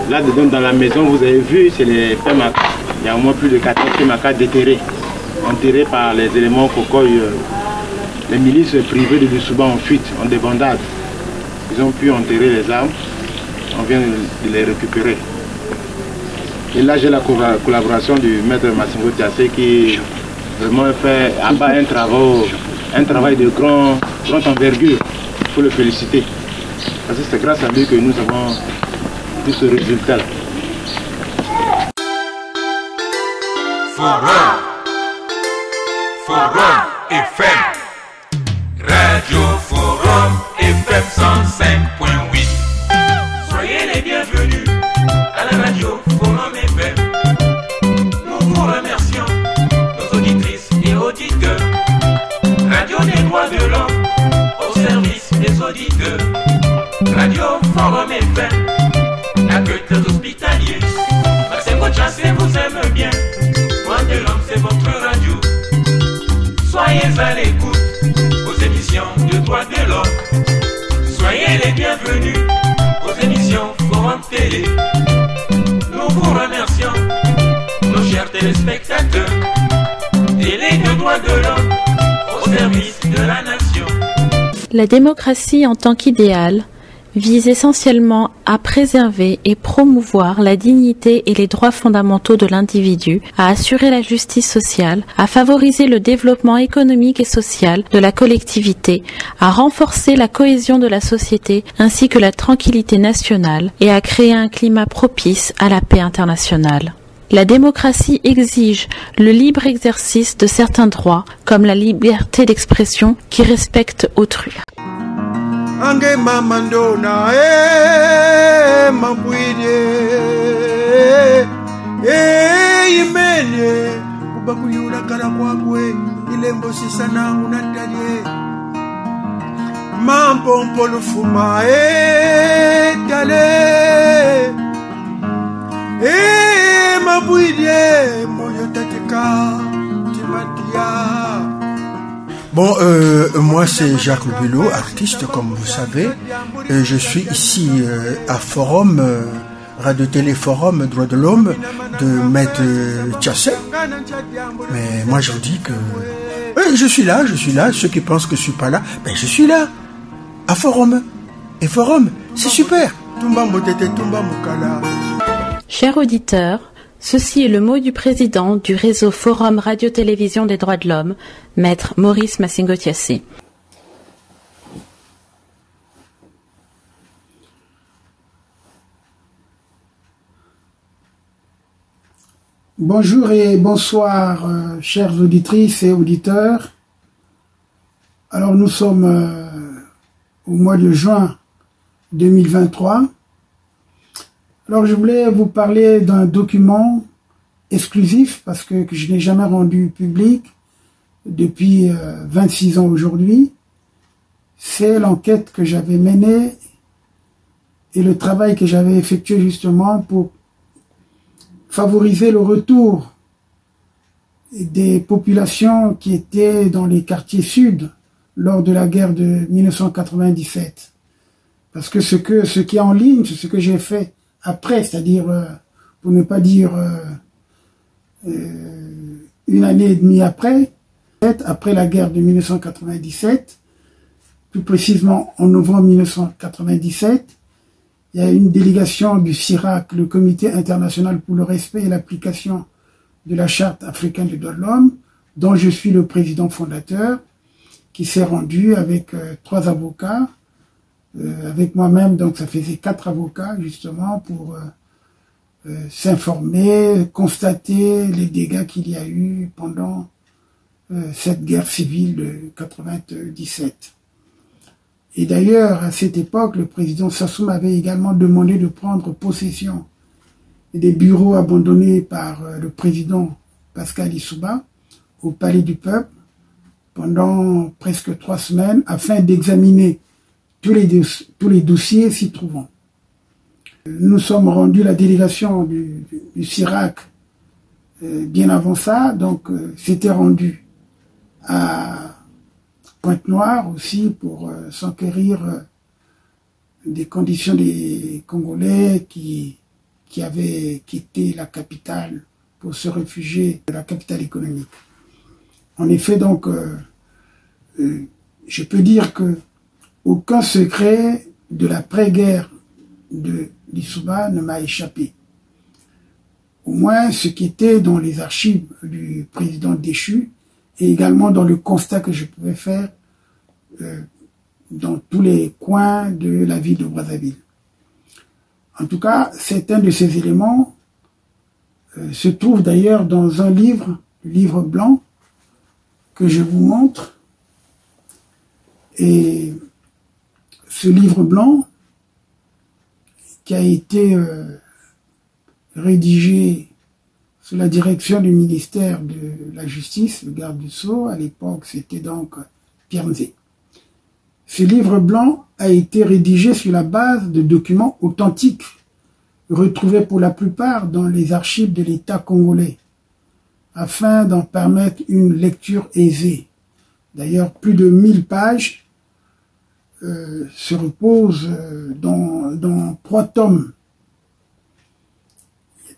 Là-dedans, dans la maison, vous avez vu, c'est les PMACA. Il y a au moins plus de 14 PMACA déterrés, enterrés par les éléments Kokoy. Les milices privées de Bissouba en fuite, en débandade. Ils ont pu enterrer les armes. On vient de les récupérer. Et là, j'ai la collaboration du maître Massingo Tiassé qui vraiment fait abat un travail de grande envergure. Il faut le féliciter. Parce que c'est grâce à lui que nous avons tout ce résultat-là. Forum FM. Radio Forum FM 105.8. Soyez les bienvenus à la radio Forum FM. Nous vous remercions, nos auditrices et auditeurs. Radio des droits de l'homme au service des auditeurs. Radio Forum FM, accueille les hospitaliers. Massingo Tiassé vous aime bien. Droits de l'homme, c'est votre radio. Soyez à l'écoute aux émissions de droits de l'homme. Soyez les bienvenus aux émissions Forum Télé. Nous vous remercions, nos chers téléspectateurs. Télé de droits de l'homme au service de la nation. La démocratie en tant qu'idéal vise essentiellement à préserver et promouvoir la dignité et les droits fondamentaux de l'individu, à assurer la justice sociale, à favoriser le développement économique et social de la collectivité, à renforcer la cohésion de la société ainsi que la tranquillité nationale et à créer un climat propice à la paix internationale. La démocratie exige le libre exercice de certains droits, comme la liberté d'expression qui respecte autrui. Ange mamandona mabwide imene ubakuyula kala kwakwe ilembo sisana unatalie mambo mpolufuma tale mabwide moyo tateka timatia. Bon, moi c'est Jacques Lubulot, artiste comme vous savez. Je suis ici à Forum, Radio-Télé Forum, Droits de l'Homme, de Maître Tiassé. Mais moi je vous dis que je suis là. Ceux qui pensent que je suis pas là, ben je suis là, à Forum. Et Forum, c'est super. Chers auditeurs, ceci est le mot du président du réseau Forum Radio-Télévision des droits de l'homme, Maître Maurice Massingo Tiassé. Bonjour et bonsoir, chères auditrices et auditeurs. Alors nous sommes au mois de juin 2023. Alors je voulais vous parler d'un document exclusif parce que je n'ai jamais rendu public depuis 26 ans aujourd'hui. C'est l'enquête que j'avais menée et le travail que j'avais effectué justement pour favoriser le retour des populations qui étaient dans les quartiers sud lors de la guerre de 1997. Parce que ce qui est en ligne, c'est ce que j'ai fait après, c'est-à-dire, pour ne pas dire une année et demie après la guerre de 1997, plus précisément en novembre 1997, il y a une délégation du CIRAC, le Comité international pour le respect et l'application de la Charte africaine des droits de l'homme, dont je suis le président fondateur, qui s'est rendu avec 3 avocats, avec moi-même, donc ça faisait 4 avocats justement pour s'informer, constater les dégâts qu'il y a eu pendant cette guerre civile de 97. Et d'ailleurs, à cette époque, le président Sassou m'avait également demandé de prendre possession des bureaux abandonnés par le président Pascal Lissouba au Palais du Peuple pendant presque 3 semaines afin d'examiner tous les dossiers s'y trouvant. Nous sommes rendus, la délégation du CIRAC, bien avant ça, donc c'était rendu à Pointe-Noire aussi pour s'enquérir des conditions des Congolais qui qui avaient quitté la capitale pour se réfugier de la capitale économique. En effet, donc, je peux dire que aucun secret de l'après-guerre de Lissouba ne m'a échappé. Au moins ce qui était dans les archives du président déchu et également dans le constat que je pouvais faire dans tous les coins de la ville de Brazzaville. En tout cas, certains de ces éléments se trouvent d'ailleurs dans un livre, le livre blanc, que je vous montre. Et ce livre blanc, qui a été rédigé sous la direction du ministère de la Justice, le garde des Sceaux, à l'époque c'était donc Pierre Nzé. Ce livre blanc a été rédigé sur la base de documents authentiques, retrouvés pour la plupart dans les archives de l'État congolais, afin d'en permettre une lecture aisée. D'ailleurs, plus de 1000 pages se reposent dans 3 tomes.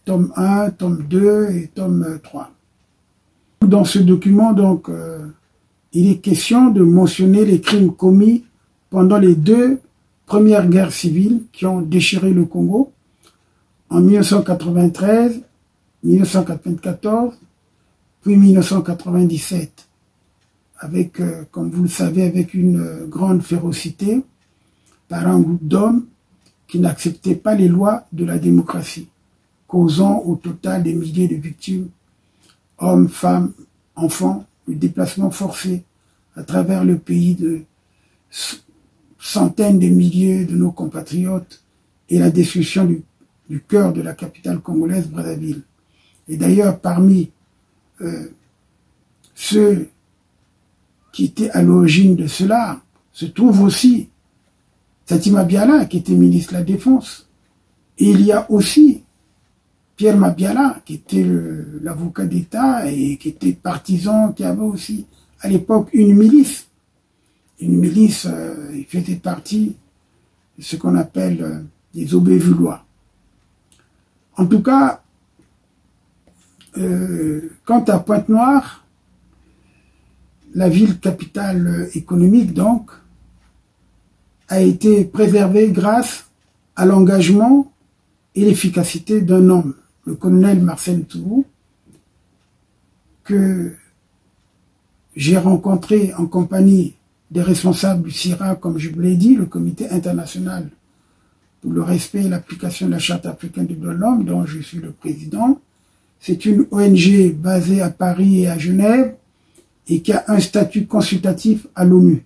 Tome 1, tome 2 et tome 3. Dans ce document, donc, il est question de mentionner les crimes commis pendant les 2 premières guerres civiles qui ont déchiré le Congo, en 1993, 1994, puis 1997, avec, comme vous le savez, avec une grande férocité, par un groupe d'hommes qui n'acceptaient pas les lois de la démocratie, causant au total des milliers de victimes, hommes, femmes, enfants, le déplacement forcé à travers le pays de centaines de milliers de nos compatriotes et la destruction du cœur de la capitale congolaise, Brazzaville. Et d'ailleurs, parmi ceux qui étaient à l'origine de cela, se trouve aussi Tati Mabiala, qui était ministre de la Défense. Et il y a aussi Pierre Mabiala, qui était l'avocat d'État et qui était partisan, qui avait aussi à l'époque une milice. Une milice, il faisait partie de ce qu'on appelle des Aubévulois. En tout cas, quant à Pointe-Noire, la ville capitale économique, donc, a été préservée grâce à l'engagement et l'efficacité d'un homme, le colonel Marcel Toubou, que j'ai rencontré en compagnie des responsables du CIRA, comme je vous l'ai dit, le Comité international pour le respect et l'application de la Charte africaine des droits de l'homme, dont je suis le président. C'est une ONG basée à Paris et à Genève et qui a un statut consultatif à l'ONU,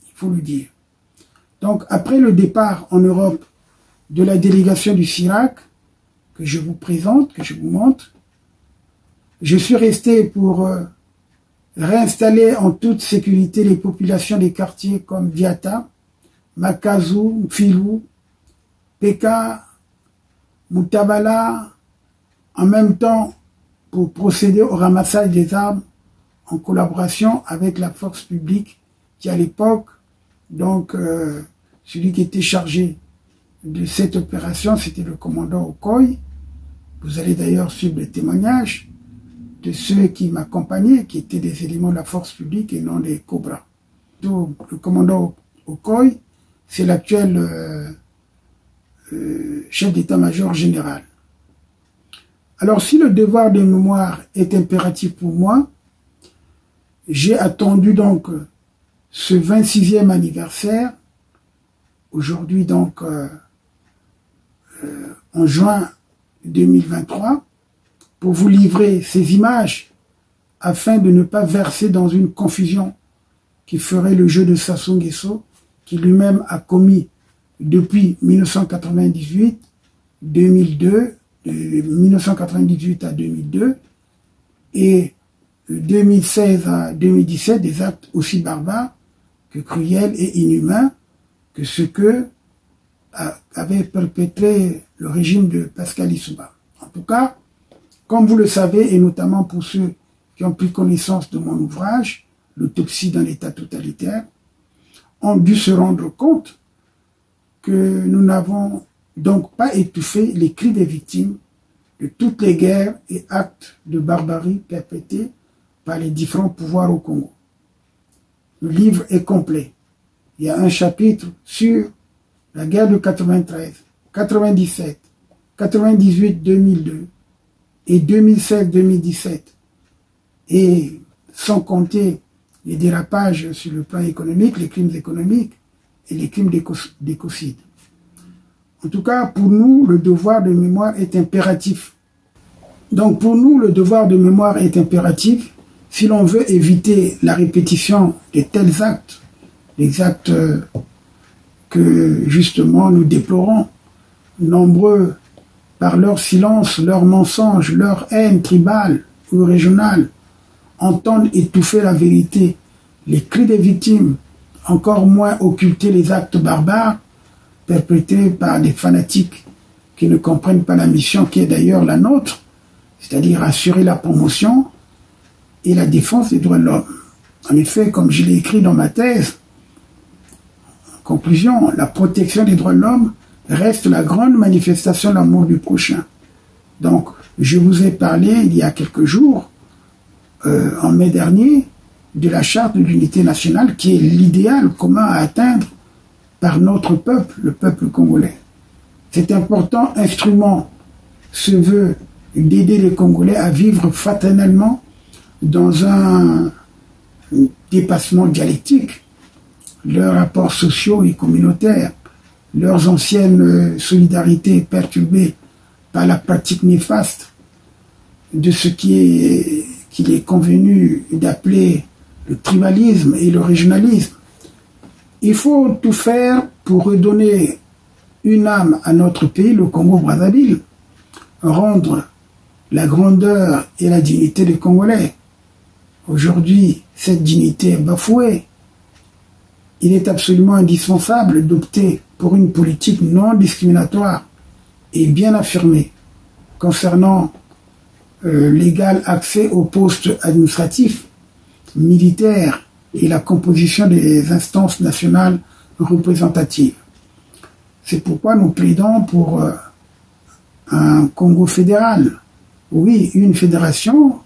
il faut le dire. Donc, après le départ en Europe de la délégation du CIRAC, que je vous présente, que je vous montre, je suis resté pour réinstaller en toute sécurité les populations des quartiers comme Diata, Makazu, Mfilou, Peka, Mutabala, en même temps pour procéder au ramassage des armes en collaboration avec la force publique qui à l'époque, donc celui qui était chargé de cette opération, c'était le commandant Okoy. Vous allez d'ailleurs suivre les témoignages de ceux qui m'accompagnaient, qui étaient des éléments de la force publique et non des Cobras. Donc, le commandant Okoy, c'est l'actuel chef d'état-major général. Alors, si le devoir de mémoire est impératif pour moi, j'ai attendu donc ce 26e anniversaire, aujourd'hui donc en juin 2023, pour vous livrer ces images afin de ne pas verser dans une confusion qui ferait le jeu de Sassou Nguesso, qui lui-même a commis depuis 1998, 2002, de 1998 à 2002, et de 2016 à 2017, des actes aussi barbares que cruels et inhumains que ce que avait perpétré le régime de Pascal Lissouba. En tout cas, comme vous le savez, et notamment pour ceux qui ont pris connaissance de mon ouvrage, L'autopsie d'un État totalitaire, ont dû se rendre compte que nous n'avons donc pas étouffer les cris des victimes de toutes les guerres et actes de barbarie perpétrés par les différents pouvoirs au Congo. Le livre est complet. Il y a un chapitre sur la guerre de 93, 97, 98-2002 et 2016-2017. Et sans compter les dérapages sur le plan économique, les crimes économiques et les crimes d'écocide. En tout cas, pour nous, le devoir de mémoire est impératif. Donc pour nous, le devoir de mémoire est impératif si l'on veut éviter la répétition de tels actes, les actes que justement nous déplorons, nombreux par leur silence, leur mensonge, leur haine tribale ou régionale, entendent étouffer la vérité, les cris des victimes, encore moins occulter les actes barbares perpétrés par des fanatiques qui ne comprennent pas la mission qui est d'ailleurs la nôtre, c'est-à-dire assurer la promotion et la défense des droits de l'homme. En effet, comme je l'ai écrit dans ma thèse, en conclusion, la protection des droits de l'homme reste la grande manifestation de l'amour du prochain. Donc, je vous ai parlé il y a quelques jours, en mai dernier, de la charte de l'unité nationale qui est l'idéal commun à atteindre par notre peuple, le peuple congolais. Cet important instrument se veut d'aider les Congolais à vivre fraternellement dans un dépassement dialectique, leurs rapports sociaux et communautaires, leurs anciennes solidarités perturbées par la pratique néfaste de ce qu'il est convenu d'appeler le tribalisme et le régionalisme. Il faut tout faire pour redonner une âme à notre pays, le Congo-Brazzaville, rendre la grandeur et la dignité des Congolais. Aujourd'hui, cette dignité est bafouée. Il est absolument indispensable d'opter pour une politique non discriminatoire et bien affirmée concernant l'égal accès aux postes administratifs, militaires et la composition des instances nationales représentatives. C'est pourquoi nous plaidons pour un Congo fédéral. Oui, une fédération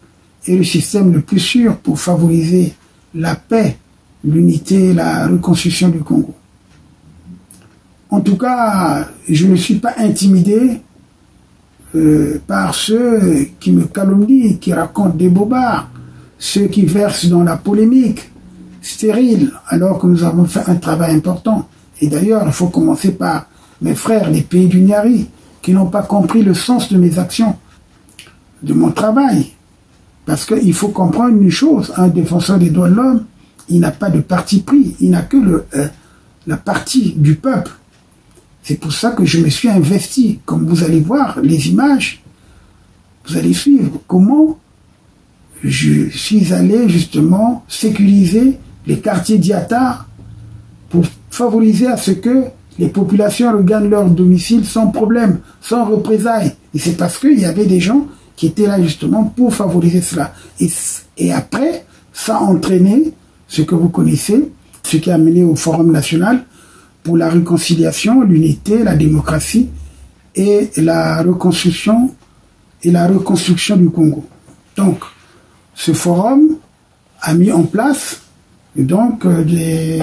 est le système le plus sûr pour favoriser la paix, l'unité et la reconstruction du Congo. En tout cas, je ne suis pas intimidé par ceux qui me calomnient, qui racontent des bobards, ceux qui versent dans la polémique stérile, alors que nous avons fait un travail important. Et d'ailleurs, il faut commencer par mes frères des pays du Niari, qui n'ont pas compris le sens de mes actions, de mon travail. Parce qu'il faut comprendre une chose, un défenseur des droits de l'homme, il n'a pas de parti pris, il n'a que la partie du peuple. C'est pour ça que je me suis investi. Comme vous allez voir les images, vous allez suivre comment je suis allé justement sécuriser les quartiers d'Iata pour favoriser à ce que les populations regagnent leur domicile sans problème, sans représailles. Et c'est parce qu'il y avait des gens qui étaient là justement pour favoriser cela. Et après, ça a entraîné ce que vous connaissez, ce qui a mené au Forum national pour la réconciliation, l'unité, la démocratie et la reconstruction du Congo. Donc, ce forum a mis en place donc des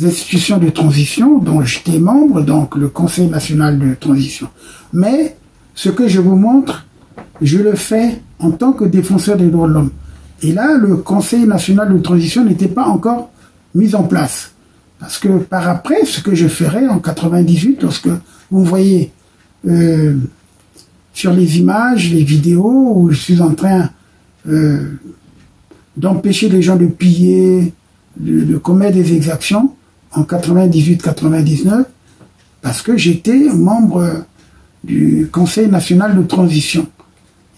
institutions de transition dont j'étais membre, donc le Conseil national de transition. Mais ce que je vous montre, je le fais en tant que défenseur des droits de l'homme. Et là, le Conseil national de transition n'était pas encore mis en place. Parce que par après, ce que je ferai en 98, lorsque vous voyez sur les images, les vidéos, où je suis en train d'empêcher les gens de piller, de commettre des exactions, en 98-99, parce que j'étais membre du Conseil national de transition.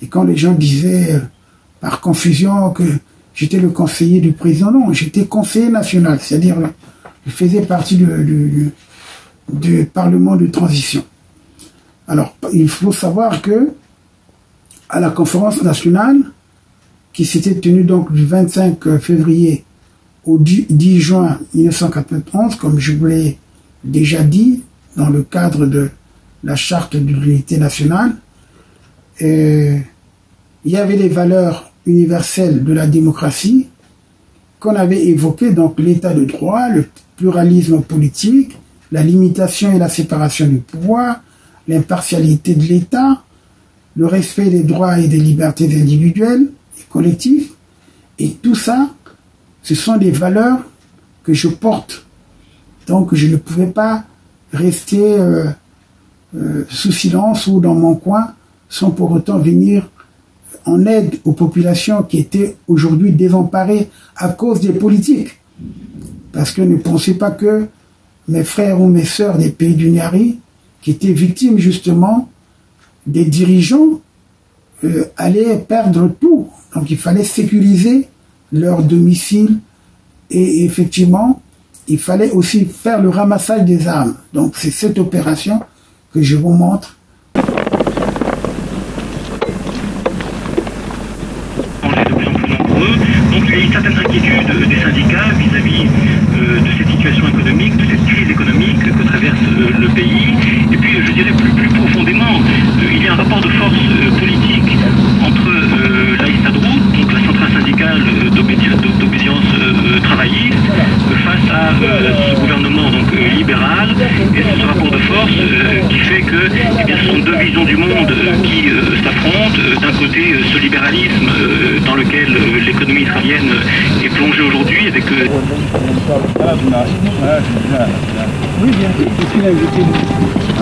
Et quand les gens disaient par confusion que j'étais le conseiller du président, non, j'étais conseiller national, c'est-à-dire je faisais partie du Parlement de transition. Alors, il faut savoir que à la conférence nationale, qui s'était tenue donc du 25 février au 10 juin 1991, comme je vous l'ai déjà dit, dans le cadre de la charte de l'unité nationale. Et il y avait les valeurs universelles de la démocratie qu'on avait évoquées, donc l'état de droit, le pluralisme politique, la limitation et la séparation du pouvoir, l'impartialité de l'État, le respect des droits et des libertés individuelles et collectives. Et tout ça, ce sont des valeurs que je porte. Donc je ne pouvais pas rester sous silence ou dans mon coin sans pour autant venir en aide aux populations qui étaient aujourd'hui désemparées à cause des politiques. Parce que ne pensez pas que mes frères ou mes sœurs des pays du Niari, qui étaient victimes justement des dirigeants, allaient perdre tout. Donc il fallait sécuriser leur domicile et effectivement, il fallait aussi faire le ramassage des armes. Donc c'est cette opération que je vous montre. Donc il y a une certaine inquiétude des syndicats vis-à-vis de cette situation économique, de cette crise économique que traverse le pays. Et puis je dirais plus profondément, il y a un rapport de force politique entre l'AISTADRO, donc la centrale syndicale d'obédience travailliste, face à ce gouvernement donc libéral, et c'est ce rapport de force qui fait que ce sont deux visions du monde qui s'affrontent. D'un côté ce libéralisme dans lequel l'économie israélienne est plongée aujourd'hui avec... Oui, bien sûr, je suis invité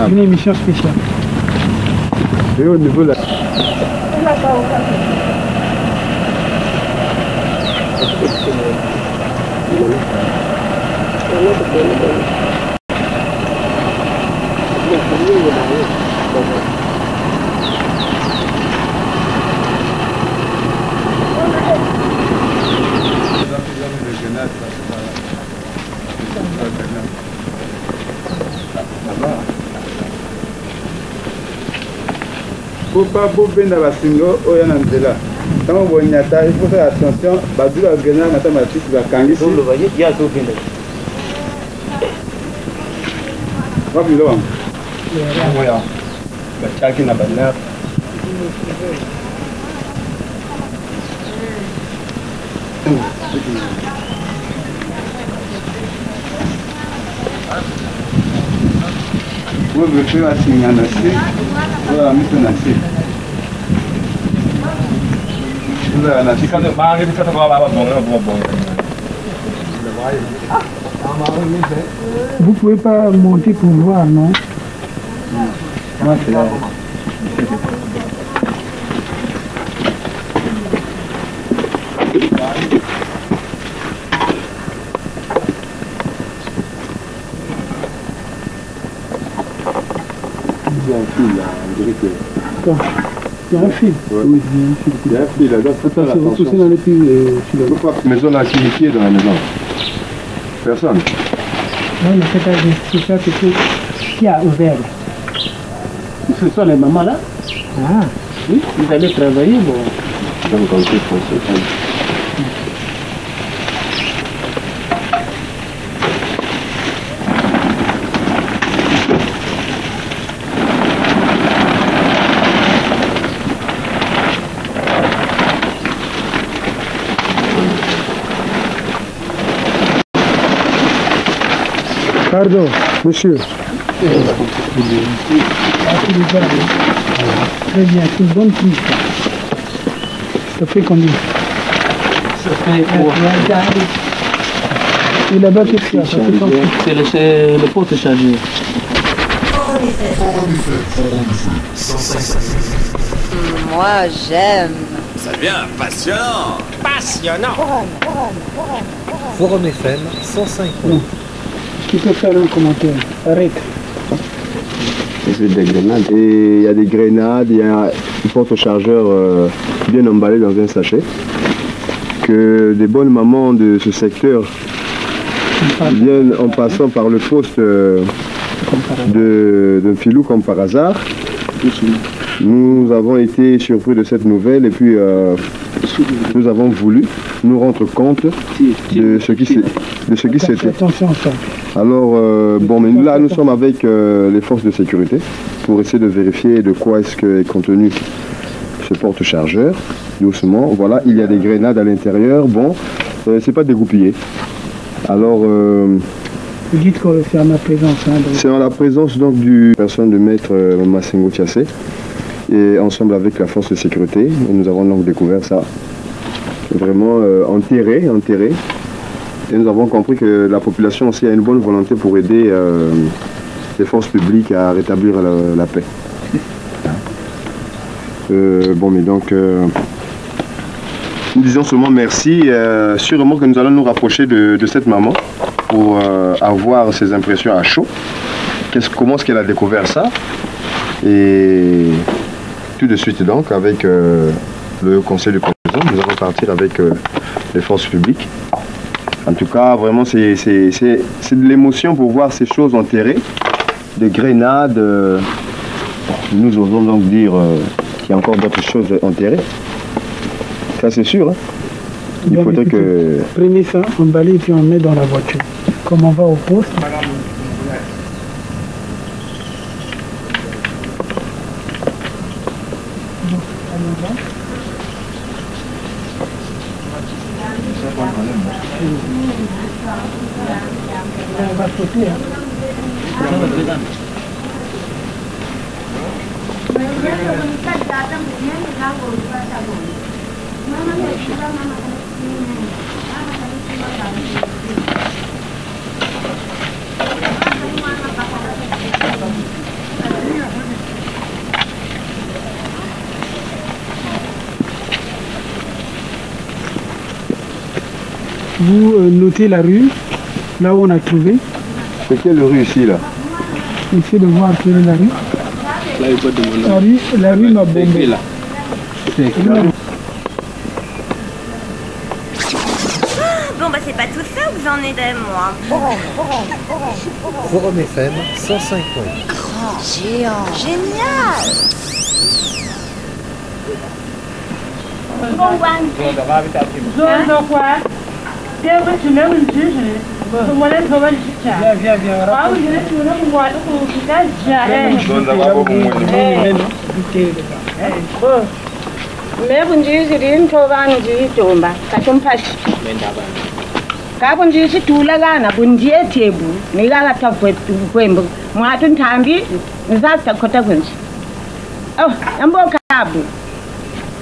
d'une émission spéciale. Et au niveau de la... Faut pas bouffer dans la singo ou dans la quand on voit il faut faire attention. Badou la grenade, mathématique, la kangi. Donc, le voyez, il y a tout bien. Rapidement. Voilà. Le chat qui n'a pas de nerf. Vous pouvez faire un signe à Nassi, vous avez mis un Nassi. Vous avez un Nassi. Vous ne pouvez pas monter pour voir, non? Moi, c'est là. Il y a un fil là, on dirait que... Il y a un fil. Oui, il y a un fil là, donc faut faire attention. Attention, dans les fils. Pourquoi la maison là, qui est dans la maison? Personne. Non, mais c'est ça qui a ouvert. Ce sont les mamans là. Ah, oui, vous allez travailler, bon. Donc on peut penser. Pardon, monsieur. Très bien, c'est une bonne prise. Ça fait combien? Ça fait quoi? Et là-bas, qu'est-ce qu'il y a? C'est le porte-chargeur. Moi, j'aime. Ça devient passionnant. Forum FM 105. Qui peut faire un commentaire? Arrête. C'est des grenades. Et il y a des grenades, il y a un porte-chargeur bien emballé dans un sachet. Que des bonnes mamans de ce secteur viennent en passant par le poste de Filou comme par hasard. Nous avons été surpris de cette nouvelle et puis nous avons voulu nous rendre compte de ce qui s'était. Alors, bon, mais là, nous sommes avec les forces de sécurité pour essayer de vérifier de quoi est-ce que est contenu ce porte-chargeur. Doucement, voilà, il y a des grenades à l'intérieur. Bon, c'est pas dégoupillé. Alors, vous dites que c'est en la présence. Hein, c'est en la présence donc du personne de maître Massengo Fiassé. Et ensemble avec la force de sécurité, et nous avons donc découvert ça vraiment enterré. Et nous avons compris que la population aussi a une bonne volonté pour aider les forces publiques à rétablir la paix. Bon, mais donc, nous disons seulement merci. Sûrement que nous allons nous rapprocher de cette maman pour avoir ses impressions à chaud. Comment est-ce qu'elle a découvert ça? Et tout de suite donc, avec le conseil du président, nous allons partir avec les forces publiques. En tout cas, vraiment, c'est de l'émotion pour voir ces choses enterrées, des grenades. Nous osons donc dire qu'il y a encore d'autres choses enterrées. Ça, c'est sûr. Hein. Il faudrait que... Prenez ça, emballez et puis on met dans la voiture. Comme on va au poste. On va sauter. Vous notez la rue, là où on a trouvé. C'est quelle rue ici, là? Essayez de voir quelle est la rue. Là, il faut demander. La rue m'a bombé. Là. Bon, bah, c'est pas tout ça où j'en ai des, moi. Forum FM 105.8. Grand géant. Génial. Viens.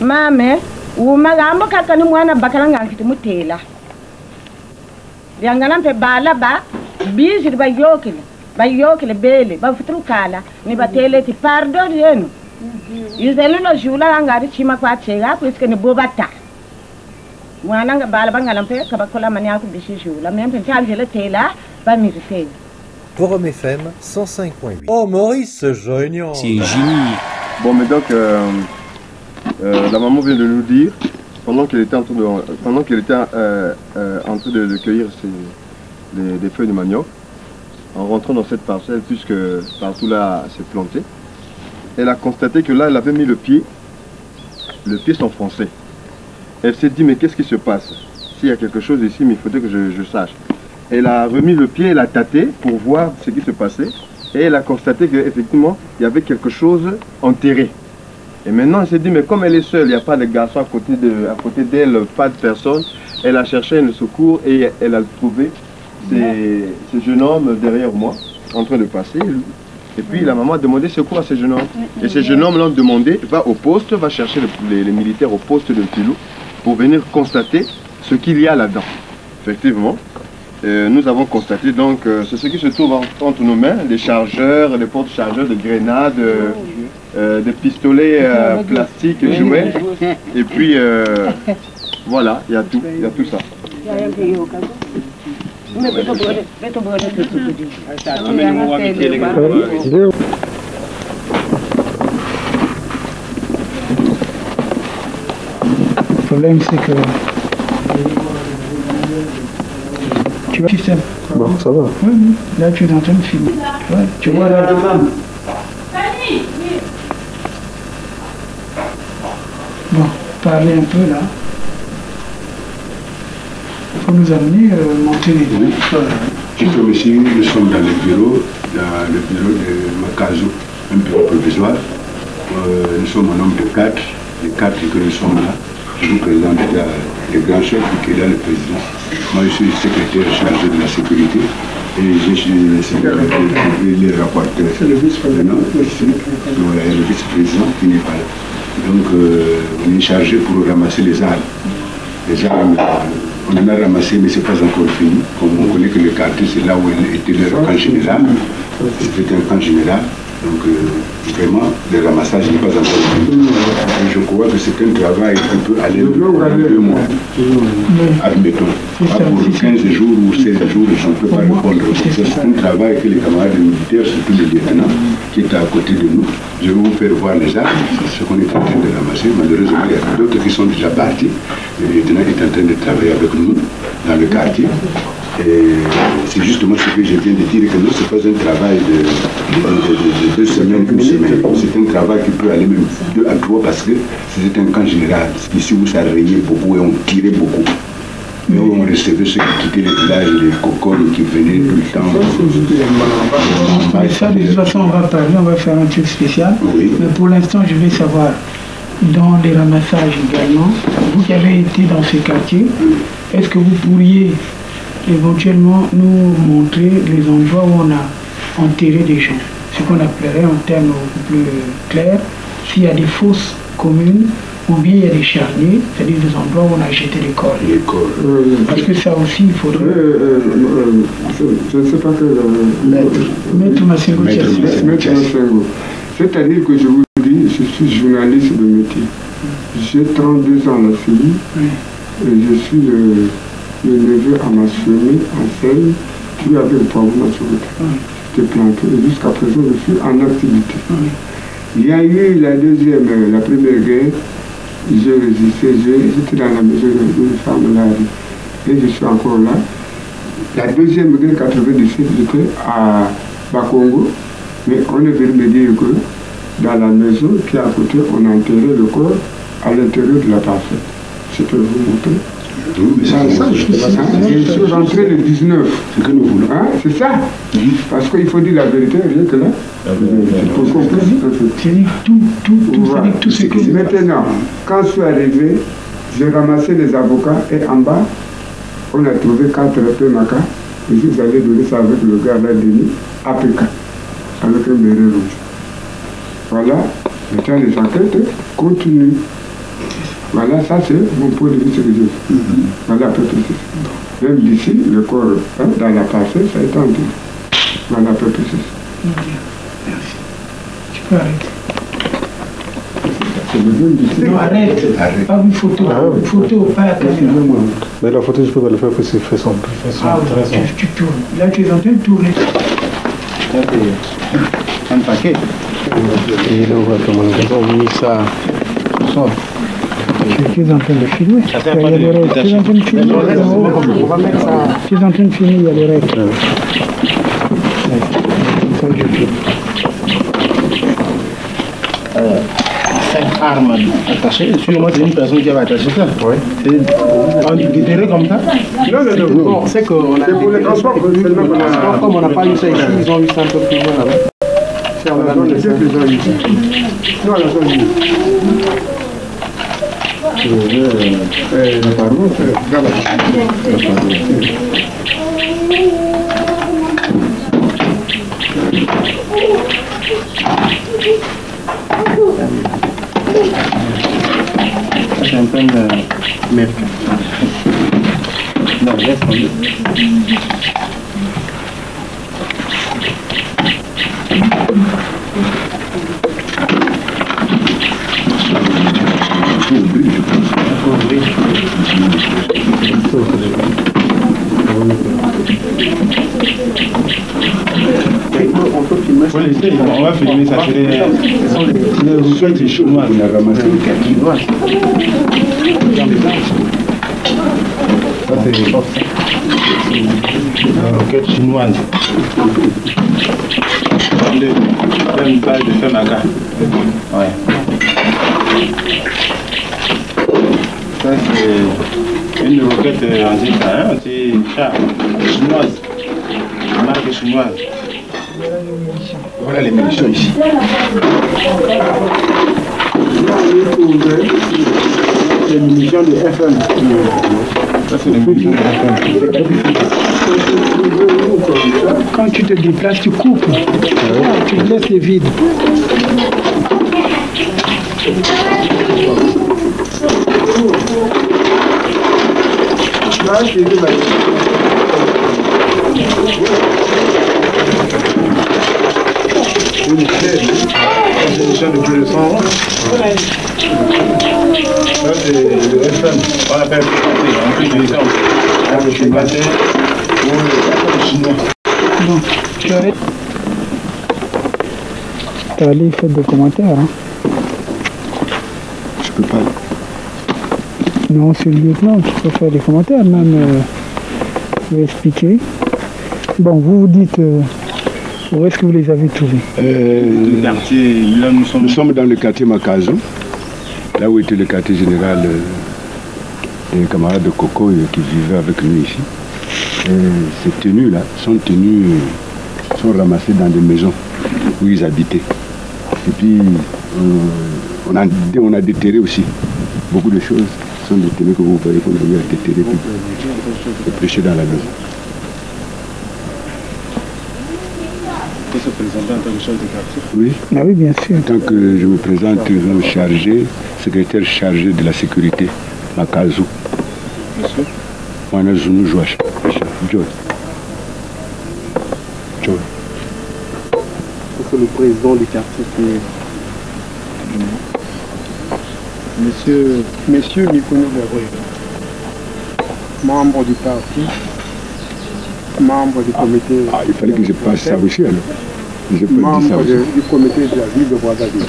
Mame, umagambo kakani mwana bakalanga kitimutela. Yangana pe bala ba bizi bayokele bele bafutrukala ni batele ti pardon yenu. Yuzelo lo jula ngari chima kwa chega puisque ni bobata. Mwana nga bala bangala pe kabakola mania ku bishi jula même tangele tela ba mirite. Forum FM 105.8. Oh Maurice, c'est génial. C'est génie. Bon, mais donc la maman vient de nous dire, pendant qu'elle était en train de cueillir des feuilles de manioc, en rentrant dans cette parcelle, puisque partout là c'est planté, elle a constaté que là elle avait mis le pied s'enfonçait. Elle s'est dit mais qu'est-ce qui se passe? S'il y a quelque chose ici, mais il faudrait que je sache. Elle a remis le pied, elle a tâté pour voir ce qui se passait, et elle a constaté qu'effectivement il y avait quelque chose enterré. Et maintenant, elle s'est dit, mais comme elle est seule, il n'y a pas de garçon à côté d'elle, pas de personne, elle a cherché le secours et elle a trouvé ces jeunes hommes derrière moi, en train de passer. Et puis la maman a demandé secours à ces jeunes hommes. Et ces jeunes hommes l'ont demandé, va au poste, va chercher les militaires au poste de Filou pour venir constater ce qu'il y a là-dedans. Effectivement, nous avons constaté donc c'est ce qui se trouve entre nos mains, les chargeurs, les porte-chargeurs de grenades, des pistolets plastiques jouets, et puis voilà, il y a tout ça. Le problème c'est que tu vois, tu sais. Bon, ça va. Oui, là tu es en train de filmer. Ouais, tu vois là. Bon, parlez un peu là. Il faut nous amener, monter les deux. Oui. Comme ici, nous sommes dans le bureau de Makazo, un bureau provisoire. Nous sommes un nombre de 4. Les 4 que nous sommes là. Je vous présente le grand chef qui est là, le président. Moi, je suis le secrétaire chargé de la sécurité. Et je suis le secrétaire privé, les rapporteurs. C'est le vice-président. Voilà, le vice-président qui n'est pas là. Donc, on est chargé pour ramasser les armes. Les armes, on en a ramassé, mais ce n'est pas encore fini. Comme on connaît que le quartier, c'est là où était le camp général. C'était un camp général. Donc, vraiment, le ramassage n'est pas encore fini. Je crois que c'est un travail qui peut aller pendant 2 mois. Admettons. Pas pour 15 jours ou 16 jours, je ne peux pas répondre. C'est un travail que les camarades militaires, surtout le lieutenant, qui est à côté de nous. Je vais vous faire voir les armes, ce qu'on est en train de ramasser. Malheureusement, il y a d'autres qui sont déjà partis. Le lieutenant est en train de travailler avec nous dans le quartier. Et c'est justement ce que je viens de dire, que non, ce n'est pas un travail de 2 semaines, une semaine. C'est un travail qui peut aller même 2 à 3 parce que c'est un camp général. Ici où ça régnait beaucoup et on tirait beaucoup. Mais on recevait ceux qui quittaient les villages, les cocones qui venaient tout le temps. Mais ça, de toute façon, on va parler, on va faire un truc spécial. Oui. Mais pour l'instant, je vais savoir, dans les ramassages également, vous qui avez été dans ces quartiers, est-ce que vous pourriez éventuellement nous montrer les endroits où on a enterré des gens, ce qu'on appellerait en termes beaucoup plus clairs, s'il y a des fosses communes ou bien il y a des charniers, c'est-à-dire des endroits où on a jeté les corps. Parce que ça aussi, il faudrait... je ne sais pas que... Maître Massengo. C'est-à-dire que je vous dis, je suis journaliste de métier. J'ai 32 ans à la CI et je suis le neveu à ma soeur en scène qui avait le poivron à sauveté. J'étais planté et jusqu'à présent je suis en activité. Il y a eu la première guerre, j'ai résisté, j'étais dans la maison d'une femme là et je suis encore là. La deuxième guerre 97, j'étais à Bakongo, mais on est venu me dire que dans la maison qui est à côté, on a enterré le corps à l'intérieur de la parcelle. Je peux vous montrer. Je suis rentré le 19. C'est que nous voulons. Hein, c'est ça. Parce qu'il faut dire la vérité, rien que là. Pour comprendre. Tout ce que... Maintenant, quand je suis arrivé, j'ai ramassé les avocats et en bas, on a trouvé 4 PMAK. Et je suis allé donner ça avec le gars là, Denis, APK, avec un béret rouge. Voilà, maintenant les enquêtes continuent. Voilà, ça c'est mon point de vue, ce que je fais. Voilà, peu précis. Même d'ici, le corps, dans la parcelle, ça est entendu. Voilà, peu précis. Merci. Tu peux arrêter. C'est besoin d'ici. Non, arrête. Pas une photo. Une photo, pas la caméra. Mais la photo, je peux pas le faire parce que c'est fait son tu tournes. Là, tu es en train de tourner. Un paquet. Et là, on va commander ça. Tu es en train de filmer. Tu es en train de filmer. Tu es en train de filmer, il y a les règles. Ça, je filme. 5 armes attachées. Excusez-moi, c'est une personne qui avait attaché ça. Oui. C'est déterré comme ça? Non, c'est qu'on a... C'est pour les transports. Comme on n'a pas eu ça ici, ils ont eu ça un peu plus loin là-bas. C'est à la zone de Dieu qu'ils ont eu ça. Non, à la zone de Dieu. Pardon, c'est un peu mais non, laisse tomber. On va filmer ça. C'est les feuilles chinoises. On a ramassé une carte chinoise. Ça, c'est les forces. La roquette chinoise. Une balle de FEMACA. Ouais. Ça, c'est Une roquette anti-chat, chinoise, marque chinoise. Voilà les munitions ici. Les munitions de FM. Ça c'est les munitions de FM. Quand tu te déplaces, tu coupes. Tu laisses les vides. C'est une chaîne de plus de 100 ans. Ça c'est le FM, on appelle on peut utiliser le chinois ou le chinois. Bon, tu arrêtes. T'as allé faire des commentaires, hein? Je peux pas. Non, c'est le lieutenant, tu peux faire des commentaires, même expliquer. Bon, vous dites, où est-ce que vous les avez trouvés? Le quartier, là nous sommes dans le quartier Makazo, là où était le quartier général des camarades de Coco qui vivaient avec nous ici. Ces tenues-là sont ramassées dans des maisons où ils habitaient. Et puis, on a déterré aussi beaucoup de choses. Ce sont des tenues que vous voyez qu'on a eu à déterrer et prêcher dans la maison. Vous se présentez en tant que chef de quartier? Oui. Ah oui, bien sûr. En tant que je me présente secrétaire chargé de la sécurité, Makazo. Monsieur? Moi, Zounou Joash. Joy. C'est le président du quartier qui est... Monsieur Mikono Garoui, membre du parti, membre du comité... il fallait que je passe ça aussi alors. Membre du comité de la ville de Brazzaville.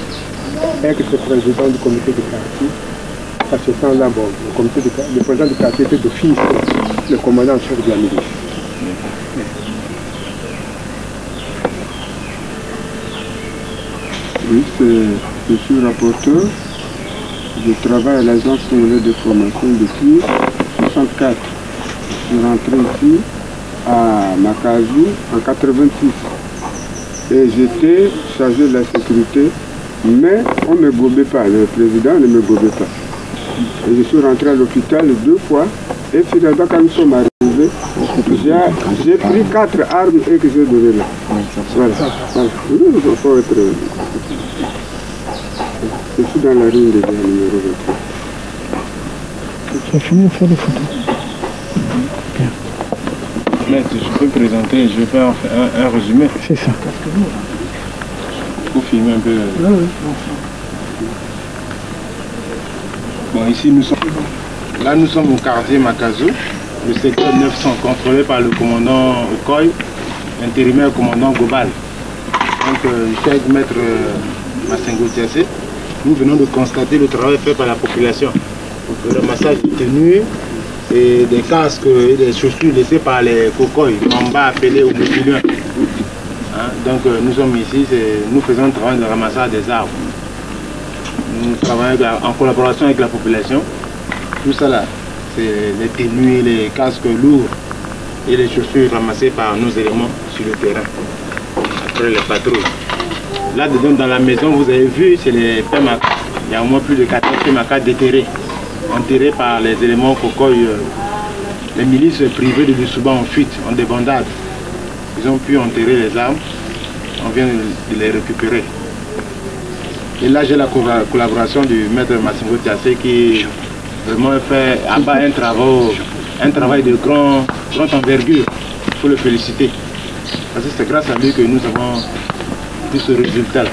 Ex-président du comité de quartier. À ce temps-là, bon, le président du quartier était d'office le commandant en chef de la milice. Oui, je suis rapporteur. Je travaille à l'agence congolaise de formation depuis 1964. Je suis rentré ici à Makazu en 1986. Et j'étais chargé de la sécurité, mais on ne me gobait pas, le président ne me gobait pas. Et je suis rentré à l'hôpital 2 fois, et finalement quand nous sommes arrivés, j'ai pris 4 armes et que j'ai donné là. Voilà. Il faut être... Je suis dans la rue de numéro 23. Tu as fini de faire les photos? Mais je peux présenter, je vais faire un résumé. C'est ça. Il faut filmer un peu. Bon, ici nous sommes. Là nous sommes au quartier Makazo, le secteur 900, contrôlé par le commandant Okoy, intérimaire commandant Gobal. Donc, cher maître Massengo Tiassé, nous venons de constater le travail fait par la population. Le ramassage de tenues et des casques et des chaussures laissées par les cocoys, en bas appelés au mobilier. Donc nous sommes ici, nous faisons le travail de ramassage des arbres. Nous travaillons en collaboration avec la population. Tout ça là, c'est les tenues, les casques lourds et les chaussures ramassées par nos éléments sur le terrain, après les patrouilles. Là-dedans, dans la maison, vous avez vu, c'est les PMAK. Il y a au moins plus de 14 PMAK déterrés, enterrés par les éléments cocoy, les milices privées de Lusuba en fuite, en débandade. Ils ont pu enterrer les armes, on vient de les récupérer. Et là, j'ai la collaboration du maître Massengo Tiassé qui vraiment fait abat un travail de grande envergure. Il faut le féliciter. Parce que c'est grâce à lui que nous avons tout ce résultat.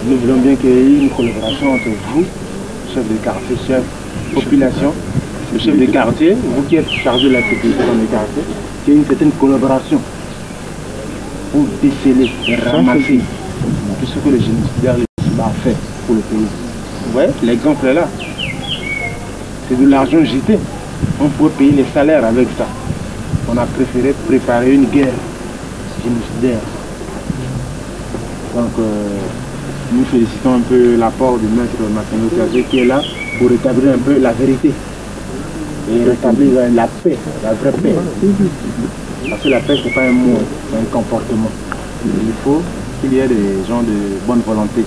Nous voulons bien qu'il y ait une collaboration entre vous, chef de quartier, chef population, le chef de quartier, vous qui êtes chargé de la sécurité dans les quartiers, qu'il y ait une certaine collaboration pour déceler et ramasser tout ce que le génocidaire a fait pour le pays. Vous voyez, l'exemple est là. C'est de l'argent jeté. On peut payer les salaires avec ça. On a préféré préparer une guerre génocidaire. Donc, nous félicitons un peu l'apport du maître Massimo Thiazé qui est là pour rétablir un peu la vérité et rétablir la paix, la vraie paix. Parce que la paix, c'est pas un mot, c'est un comportement. Il faut qu'il y ait des gens de bonne volonté,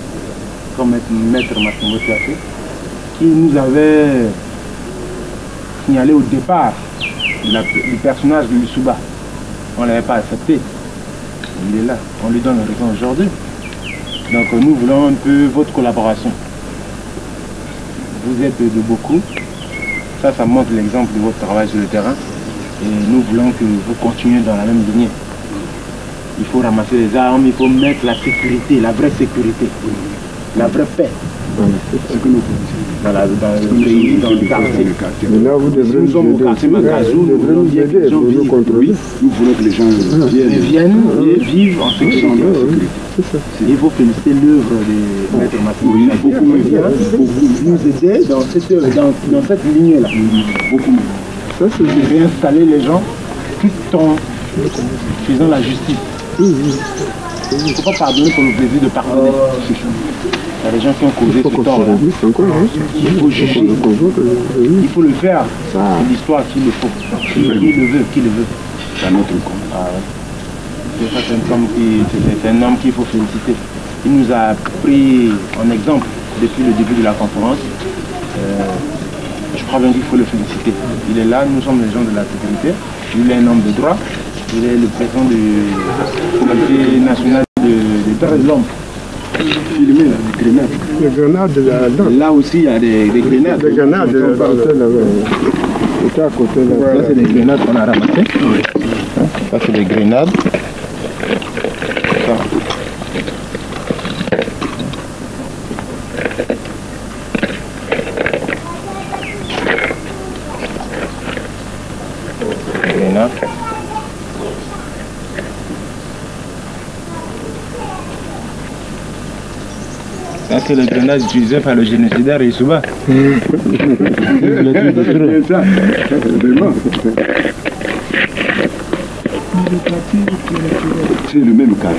comme maître Massimo Thiazé, qui nous avait signalé au départ du personnage de Missouba. On ne l'avait pas accepté. Il est là, on lui donne raison aujourd'hui. Donc nous voulons un peu votre collaboration. Vous êtes de beaucoup. Ça montre l'exemple de votre travail sur le terrain. Et nous voulons que vous continuiez dans la même lignée. Il faut ramasser les armes, il faut mettre la sécurité, la vraie sécurité, la vraie paix. C'est ce que nous faisons dans le pays, dans le quartier. Mais là, vous devrez nous sommes au quartier Makazou, nous voulons bien que les gens vivent. Nous voulons que les gens viennent et vivent en sécurité. Il faut féliciter l'œuvre de Maître Massimo. Il y a beaucoup de gens pour nous aider dans cette lignée-là. Beaucoup. Ça, c'est réinstaller les gens tout en faisant la justice. Il ne faut pas pardonner pour le plaisir de pardonner. Il y a des gens qui ont causé ce tort-là. Il faut juger. Il faut le faire. C'est l'histoire qu'il le faut. Qui le veut. C'est un autre combat. C'est un homme qu'il faut féliciter. Il nous a pris en exemple depuis le début de la conférence. Je crois bien qu'il faut le féliciter. Il est là, nous sommes les gens de la sécurité. Il est un homme de droit. Il est le président du comité national des droits de l'homme. Filmé là, des grenades. Les grenades là aussi il y a des grenades. Des grenades à côté là. Ça c'est des grenades qu'on a ramassées. Ça c'est des grenades. Ça. Grenades. Ça, c'est le grenade utilisé par le génocidaire Issouba. C'est le même cas.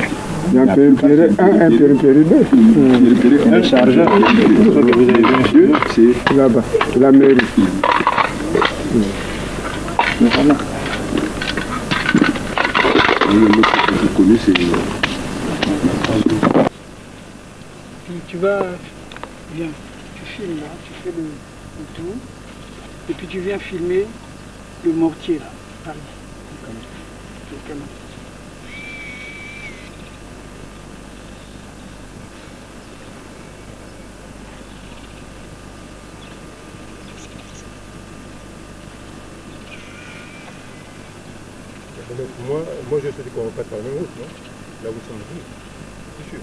Il y a un périphérique 1, un périphérique 2. Un chargeur. C'est là-bas, la mairie. Tu vas, viens, tu filmes là, tu fais le tour, et puis tu viens filmer le mortier là, Paris. Le canon. Moi je sais qu'on va pas par la même route, non? Là où sont venus, c'est sûr.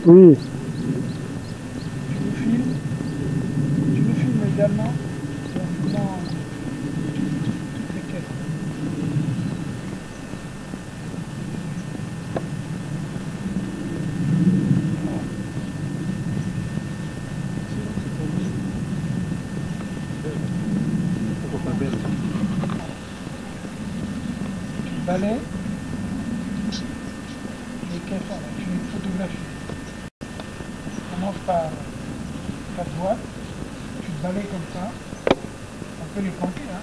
Oui. Tu me filmes également dans toutes les caisses. Tu balais les caisses, tu les photographies. Commence par ta droite, tu te balayes comme ça, on peut les compter, hein.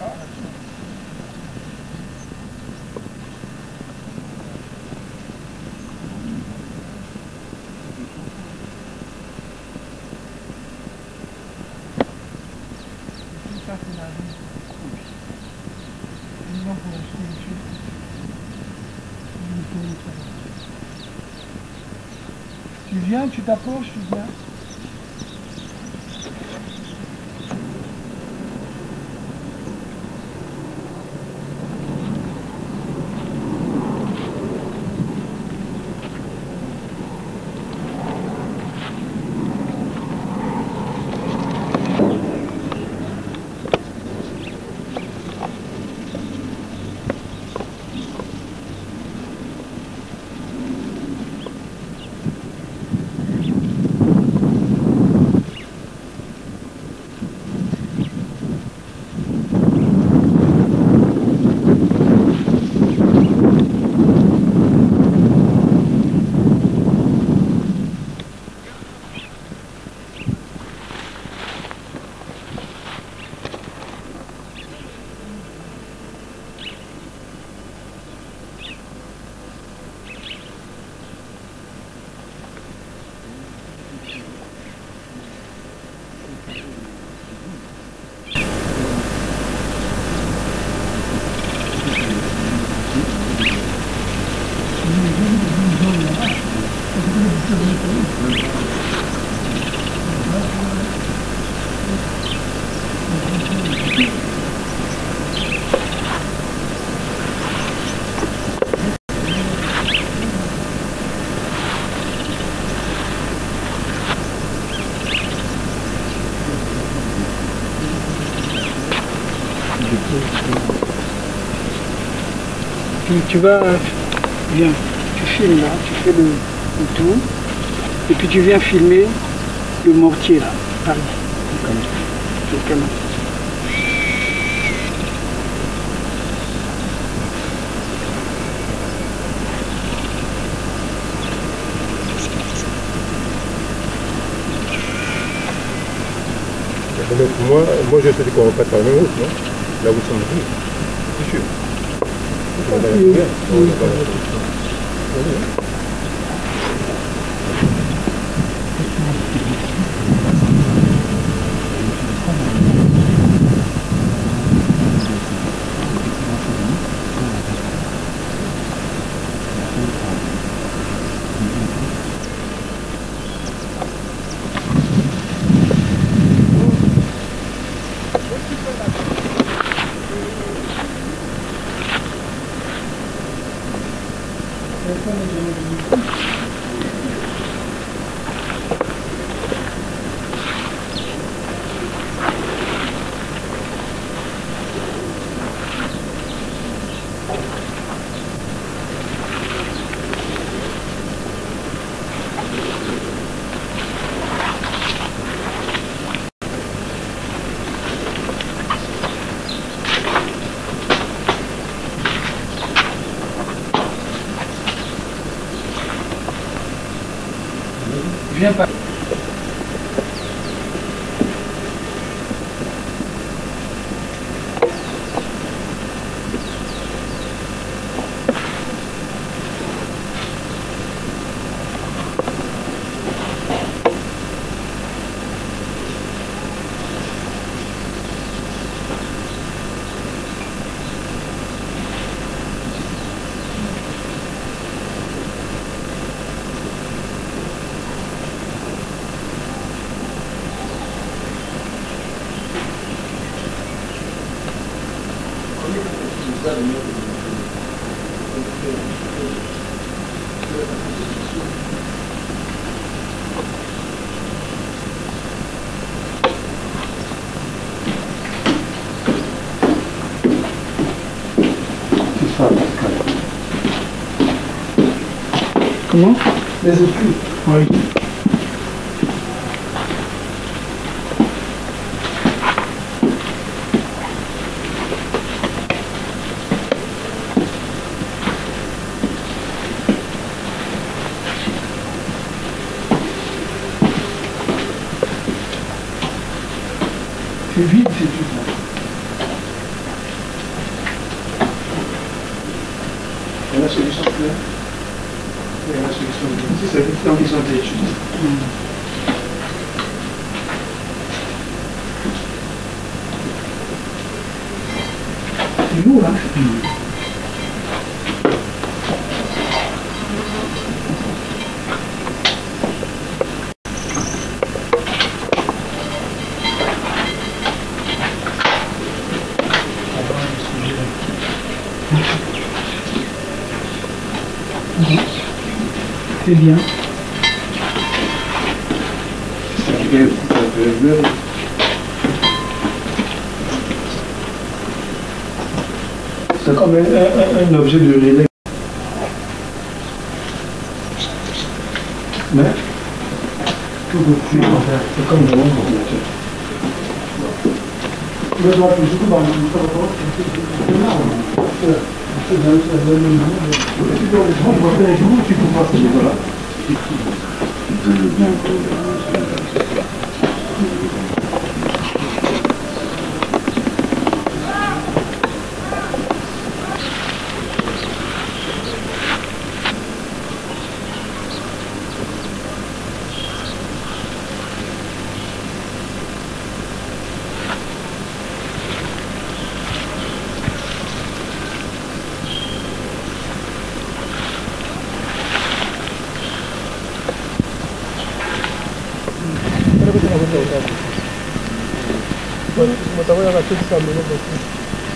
Ah, Tu viens, tu t'approches, tu viens. Tu vas, viens, tu filmes là, tu fais le tour, et puis tu viens filmer le mortier là, par ici, comme ça, le canon. Donc moi je sais qu'on va pas par la même route, non? Là où nous sommes venus, c'est sûr. Viens pas. Comment? Les études. Oui. C'est vide ces études-là. Et la solution c'est là. Et la solution c'est c'est l'ambition de l'étude. C'est lourd, hein. C'est bien. C'est comme un objet de relais. Mais, c'est comme de l'ombre. Le doigt, je coupe dans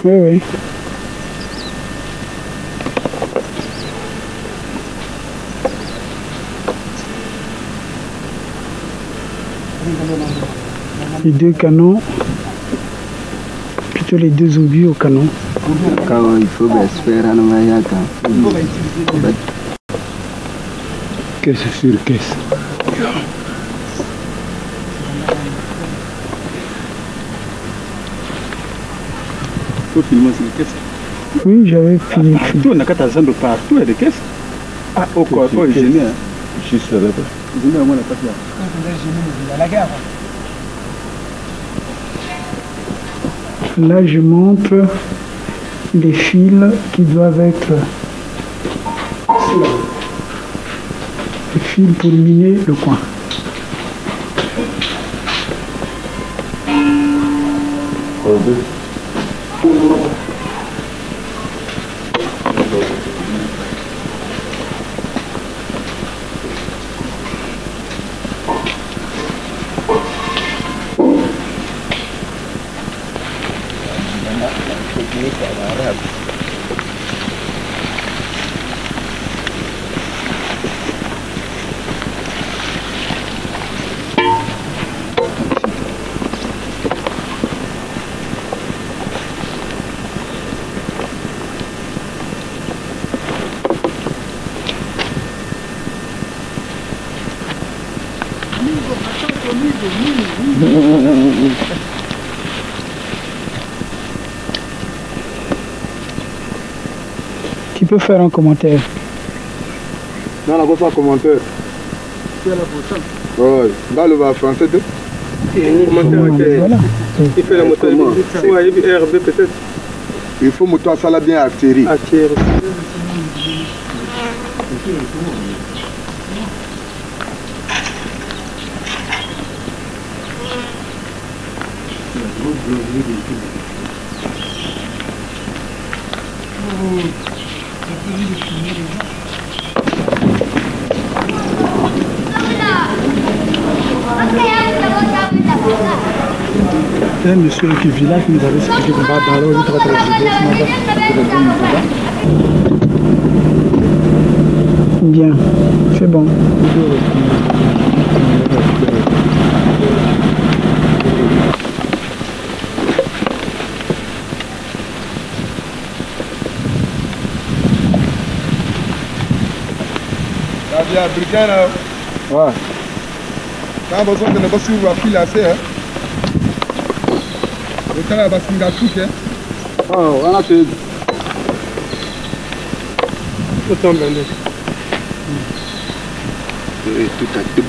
Oui, oui. Les deux canons, plutôt les deux obus au canon. Quand il faut faire un voyage. Caisse sur caisse. Oui, j'avais fini. Tout, on a qu'à t'attendre partout, il y a des caisses. Ah, au corps, il faut gêner. Juste là-bas. Gêner à moi, la passe là. La gare. Là, je montre les fils qui doivent être les fils pour miner le coin. Qui peut faire un commentaire? Non, la pas un commentaire. C'est la prochaine. Oui, dans le français. Voilà. Il fait la moto. RB peut-être. Il faut moto ça bien atterri. C'est un monsieur qui vit là, qui nous avait expliqué qu'on va dans l'eau, il très bien, c'est bon. Il y a un briquet là. Ouais. Quand on besoin de ne pas suivre la file assez, hein. Le temps là, va se mettre à tout, hein. Oh, voilà, c'est. Tout tombe, hein. Tout à tout.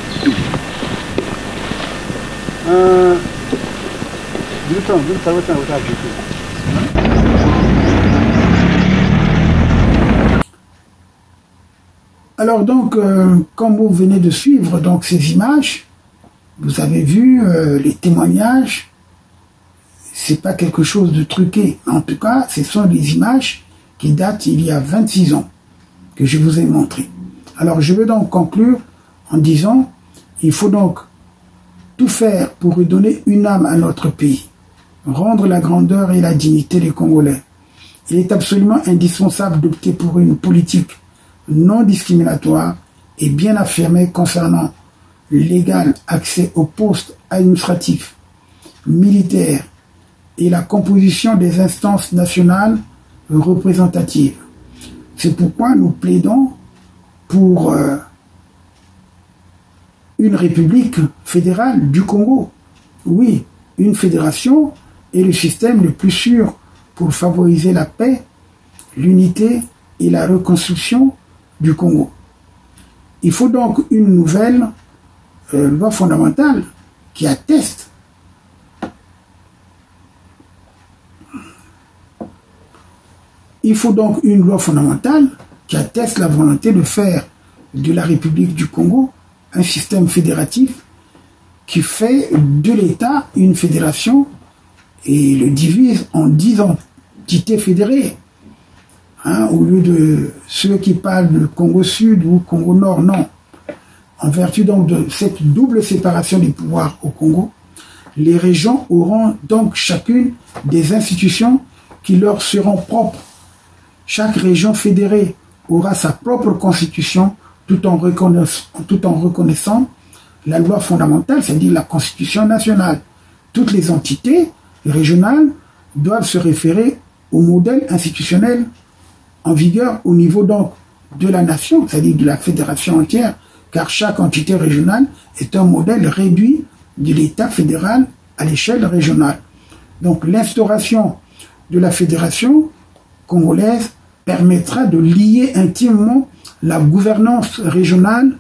Alors donc, comme vous venez de suivre donc ces images, vous avez vu les témoignages c'est pas quelque chose de truqué. En tout cas, ce sont des images qui datent il y a 26 ans que je vous ai montrées. Alors, je vais donc conclure en disant, il faut donc tout faire pour redonner une âme à notre pays, rendre la grandeur et la dignité des Congolais. Il est absolument indispensable d'opter pour une politique non discriminatoire et bien affirmée concernant l'égal accès aux postes administratifs, militaires et la composition des instances nationales représentatives. C'est pourquoi nous plaidons pour une république fédérale du Congo. Oui, une fédération est le système le plus sûr pour favoriser la paix, l'unité et la reconstruction du Congo. Il faut donc une nouvelle loi fondamentale qui atteste la volonté de faire de la République du Congo un système fédératif qui fait de l'État une fédération et le divise en 10 entités fédérées. Au lieu de ceux qui parlent de Congo Sud ou Congo Nord, non. En vertu donc de cette double séparation des pouvoirs au Congo, les régions auront donc chacune des institutions qui leur seront propres. Chaque région fédérée aura sa propre constitution tout en reconnaissant la loi fondamentale, c'est-à-dire la constitution nationale. Toutes les entités régionales doivent se référer au modèle institutionnel en vigueur au niveau donc de la nation, c'est-à-dire de la fédération entière, car chaque entité régionale est un modèle réduit de l'État fédéral à l'échelle régionale. Donc l'instauration de la fédération congolaise permettra de lier intimement la gouvernance régionale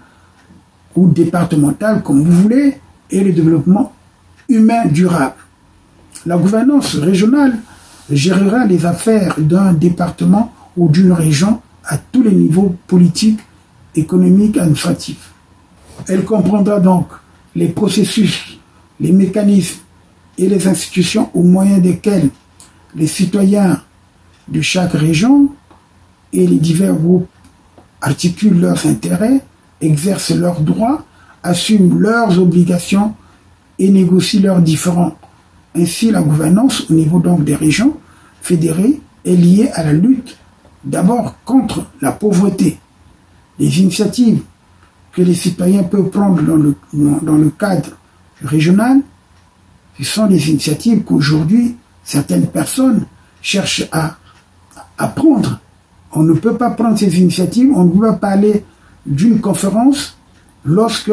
ou départementale, comme vous voulez, et le développement humain durable. La gouvernance régionale gérera les affaires d'un département ou d'une région à tous les niveaux politiques, économiques, administratifs. Elle comprendra donc les processus, les mécanismes et les institutions au moyen desquels les citoyens de chaque région et les divers groupes articulent leurs intérêts, exercent leurs droits, assument leurs obligations et négocient leurs différends. Ainsi, la gouvernance au niveau donc des régions fédérées est liée à la lutte d'abord contre la pauvreté. Les initiatives que les citoyens peuvent prendre dans le cadre régional, ce sont des initiatives qu'aujourd'hui certaines personnes cherchent à prendre. On ne peut pas prendre ces initiatives, on ne peut pas parler d'une conférence lorsque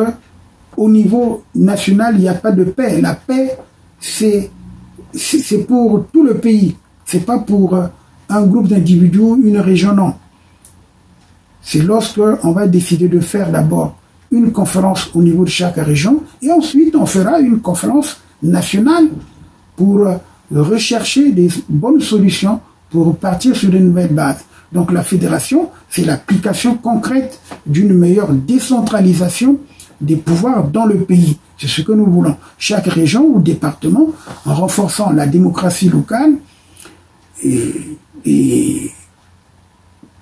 au niveau national il n'y a pas de paix. La paix, c'est pour tout le pays, c'est pas pour un groupe d'individus, une région, non. C'est lorsque on va décider de faire d'abord une conférence au niveau de chaque région et ensuite on fera une conférence nationale pour rechercher des bonnes solutions pour partir sur de nouvelles bases. Donc la fédération, c'est l'application concrète d'une meilleure décentralisation des pouvoirs dans le pays. C'est ce que nous voulons. Chaque région ou département, en renforçant la démocratie locale, et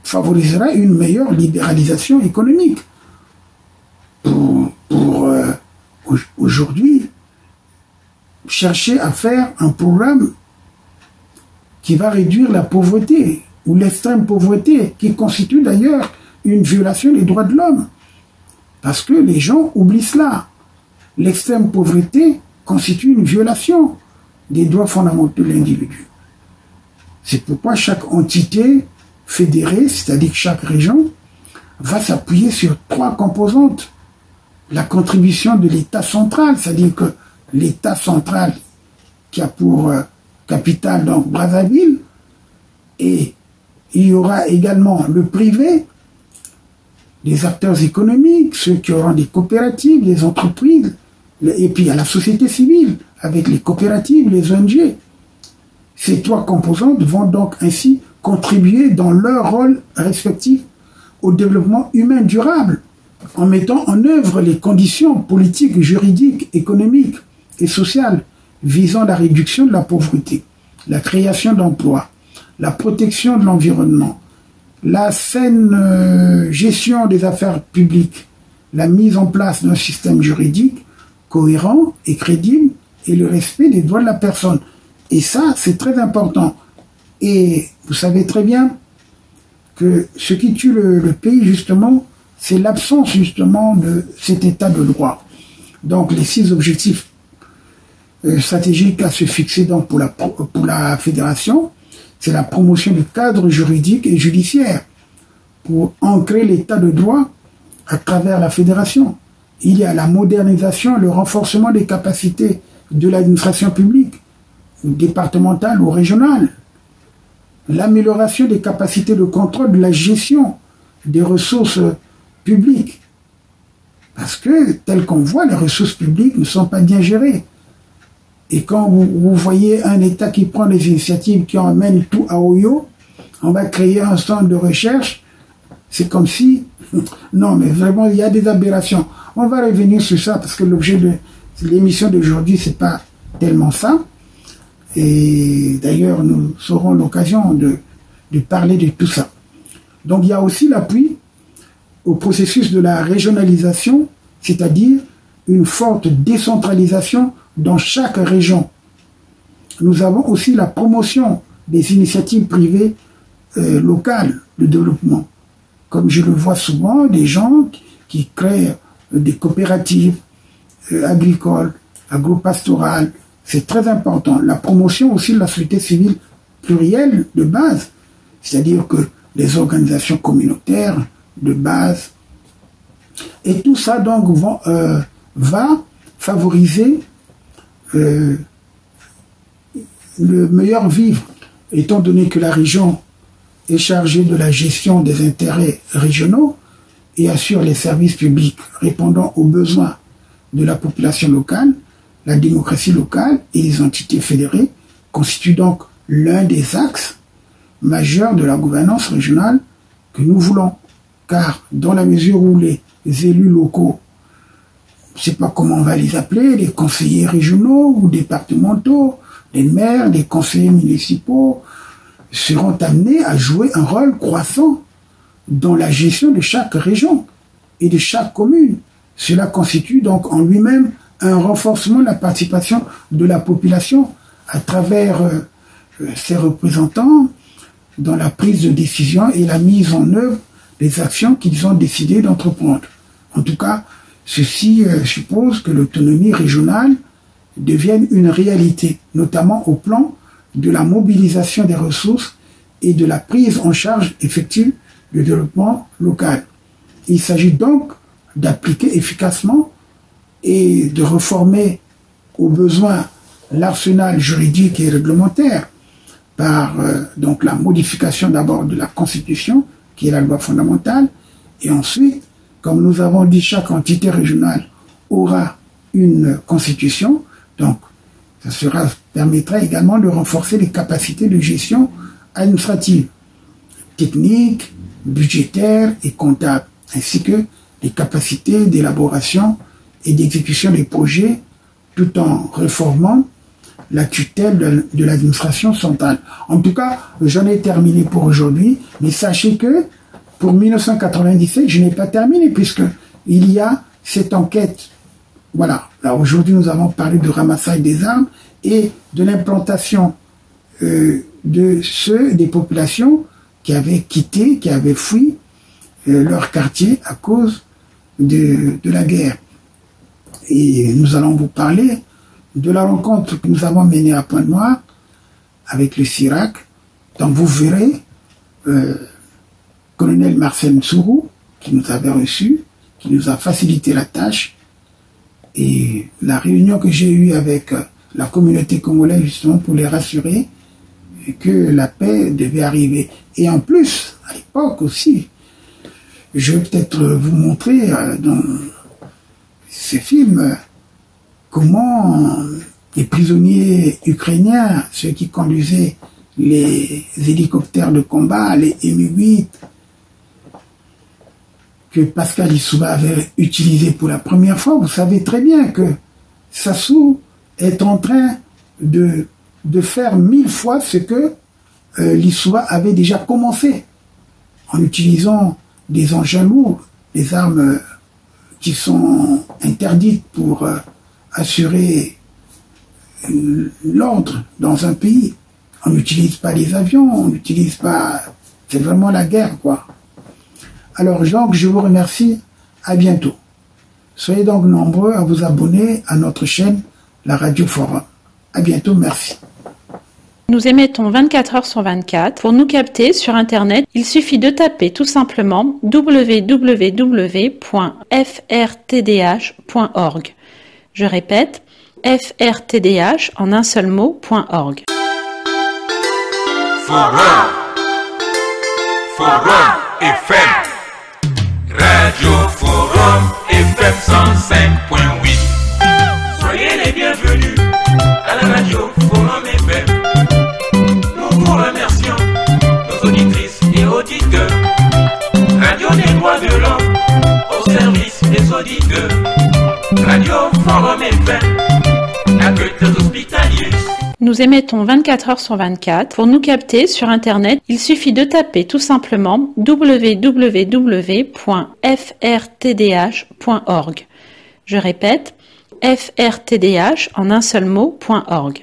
favorisera une meilleure libéralisation économique. Pour aujourd'hui, chercher à faire un programme qui va réduire la pauvreté ou l'extrême pauvreté, qui constitue d'ailleurs une violation des droits de l'homme. Parce que les gens oublient cela. L'extrême pauvreté constitue une violation des droits fondamentaux de l'individu. C'est pourquoi chaque entité fédérée, c'est-à-dire chaque région, va s'appuyer sur 3 composantes. La contribution de l'État central, c'est-à-dire que l'État central qui a pour capitale donc Brazzaville, et il y aura également le privé, les acteurs économiques, ceux qui auront des coopératives, des entreprises, et puis il y a la société civile avec les coopératives, les ONG. Ces 3 composantes vont donc ainsi contribuer dans leur rôle respectif au développement humain durable, en mettant en œuvre les conditions politiques, juridiques, économiques et sociales visant la réduction de la pauvreté, la création d'emplois, la protection de l'environnement, la saine gestion des affaires publiques, la mise en place d'un système juridique cohérent et crédible et le respect des droits de la personne. Et ça, c'est très important. Et vous savez très bien que ce qui tue le pays, justement, c'est l'absence, justement, de cet état de droit. Donc, les 6 objectifs stratégiques à se fixer donc, pour la fédération, c'est la promotion du cadre juridique et judiciaire pour ancrer l'état de droit à travers la fédération. Il y a la modernisation et le renforcement des capacités de l'administration publique, départementale ou régionale, l'amélioration des capacités de contrôle de la gestion des ressources publiques. Parce que, tel qu'on voit, les ressources publiques ne sont pas bien gérées. Et quand vous voyez un État qui prend des initiatives qui emmènent tout à Oyo, on va créer un centre de recherche, c'est comme si... Non, mais vraiment, il y a des aberrations. On va revenir sur ça parce que l'objet de l'émission d'aujourd'hui, c'est pas tellement ça. Et d'ailleurs, nous aurons l'occasion de parler de tout ça. Donc, il y a aussi l'appui au processus de la régionalisation, c'est-à-dire une forte décentralisation dans chaque région. Nous avons aussi la promotion des initiatives privées locales de développement. Comme je le vois souvent, des gens qui créent des coopératives agricoles, agro-pastorales. C'est très important. La promotion aussi de la société civile plurielle de base, c'est-à-dire que les organisations communautaires de base. Et tout ça donc va favoriser le meilleur vivre, étant donné que la région est chargée de la gestion des intérêts régionaux et assure les services publics répondant aux besoins de la population locale. La démocratie locale et les entités fédérées constituent donc l'un des axes majeurs de la gouvernance régionale que nous voulons. Car dans la mesure où les élus locaux, je ne sais pas comment on va les appeler, les conseillers régionaux ou départementaux, les maires, les conseillers municipaux, seront amenés à jouer un rôle croissant dans la gestion de chaque région et de chaque commune. Cela constitue donc en lui-même un renforcement de la participation de la population à travers ses représentants dans la prise de décision et la mise en œuvre des actions qu'ils ont décidé d'entreprendre. En tout cas, ceci suppose que l'autonomie régionale devienne une réalité, notamment au plan de la mobilisation des ressources et de la prise en charge effective du développement local. Il s'agit donc d'appliquer efficacement et de reformer au besoin l'arsenal juridique et réglementaire par donc la modification d'abord de la Constitution, qui est la loi fondamentale, et ensuite, comme nous avons dit, chaque entité régionale aura une constitution, donc ça permettra également de renforcer les capacités de gestion administrative, technique, budgétaire et comptable, ainsi que les capacités d'élaboration et d'exécution des projets, tout en réformant la tutelle de l'administration centrale. En tout cas, j'en ai terminé pour aujourd'hui, mais sachez que pour 1997, je n'ai pas terminé, puisqu'il y a cette enquête. Voilà, là aujourd'hui nous avons parlé du ramassage des armes et de l'implantation des populations qui avaient quitté, qui avaient fui leur quartier à cause de la guerre. Et nous allons vous parler de la rencontre que nous avons menée à Pointe-Noire avec le CIRAC. Donc vous verrez colonel Marcel Nsourou qui nous avait reçus, qui nous a facilité la tâche, et la réunion que j'ai eue avec la communauté congolaise justement pour les rassurer que la paix devait arriver. Et en plus, à l'époque aussi, je vais peut-être vous montrer dans ces films comment les prisonniers ukrainiens, ceux qui conduisaient les hélicoptères de combat, les Mi-8, que Pascal Lissouba avait utilisé pour la première fois, vous savez très bien que Sassou est en train de faire 1000 fois ce que l'ISWA avait déjà commencé, en utilisant des engins lourds, des armes qui sont interdites pour assurer l'ordre dans un pays. On n'utilise pas les avions, on n'utilise pas... C'est vraiment la guerre, quoi. Alors, Jean, je vous remercie. À bientôt. Soyez donc nombreux à vous abonner à notre chaîne, la Radio Forum. À bientôt, merci. Nous émettons 24 heures sur 24. Pour nous capter sur Internet, il suffit de taper tout simplement www.frtdh.org. Je répète, frtdh en un seul mot.org. Forum FM, Radio Forum FM 105.8. Soyez les bienvenus à la Radio Forum FM. Nous vous remercions, nos auditrices et auditeurs. Radio des droits de l'homme au service des auditeurs. Radio Forum FM, accueille les hospitaliers. Nous émettons 24 heures sur 24. Pour nous capter sur Internet, il suffit de taper tout simplement www.frtdh.org. Je répète, frtdh en un seul mot.org.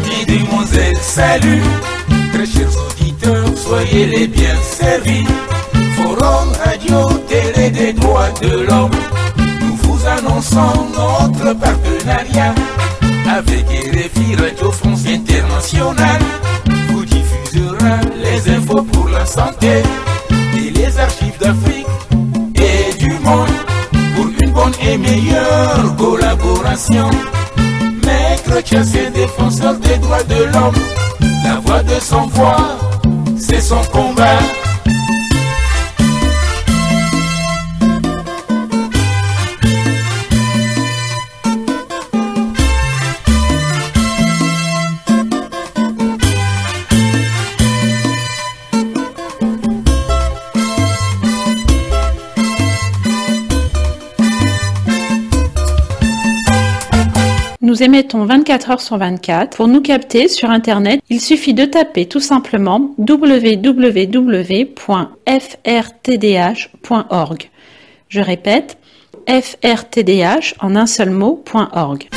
Mesdemoiselles, salut, très chers auditeurs, soyez les bien servis. Forum Radio Télé des droits de l'homme, nous vous annonçons notre partenariat avec RFI Radio France Internationale. Vous diffusera les infos pour la santé et les archives d'Afrique et du monde pour une bonne et meilleure collaboration. Maître Chassé, défenseur des droits de l'homme, la voix de son voix, c'est son combat. Nous émettons 24 heures sur 24. Pour nous capter sur Internet, il suffit de taper tout simplement www.frtdh.org. Je répète, frtdh en un seul mot.org.